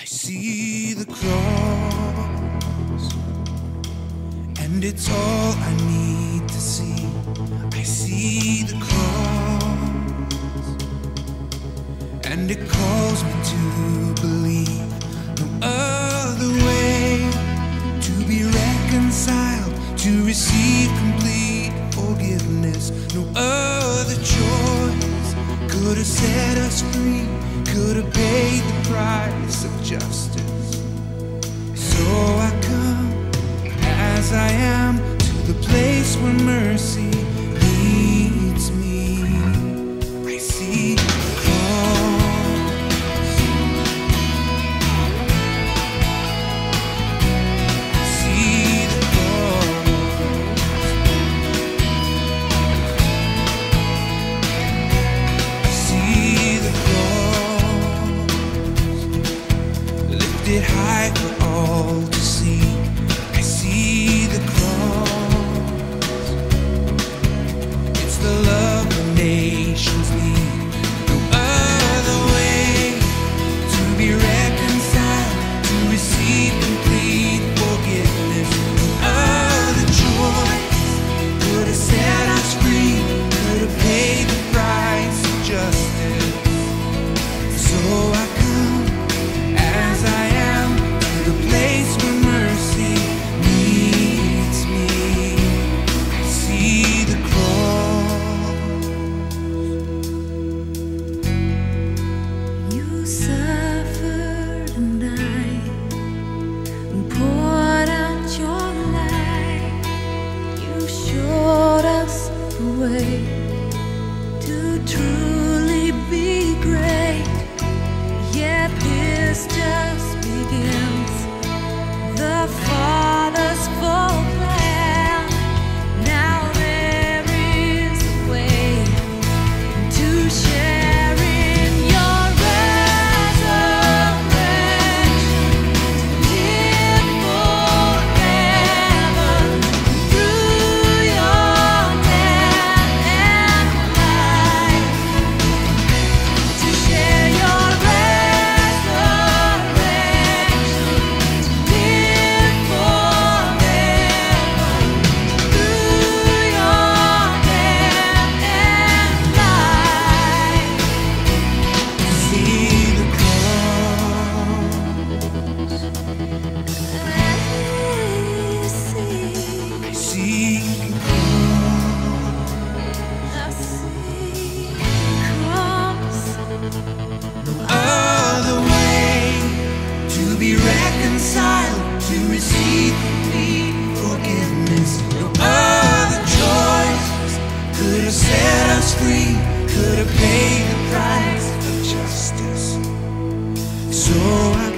see the cross, and it's all I need to see. I see the cross, and it calls me to believe no other way to be reconciled, to receive complete forgiveness. No other choice could have set us free, could have paid the price of justice. So I come as I am to the place where mercy leads me. I see the cross, I see the cross, I see the cross, lifted high for all to see. I see the cross, it's the love the nations need. No other way to be reconciled, to receive complete forgiveness. No other choice could have set us free, could have paid the price of justice. So I come as I am to the place where mercy meets me. I see the cross. You suffered and died and poured out your life. You showed us the way to truly be great. Yet this just begins the Father's full plan. Now there is a way to share in your resurrection, to live forever through your death and life, to share your resurrection, to live forever through your death and life. See the cross, I I see, see the cross. I see cross. Other way to be reconciled, to receive complete forgiveness. No other choice could have set us free, could have paid the price of justice. So I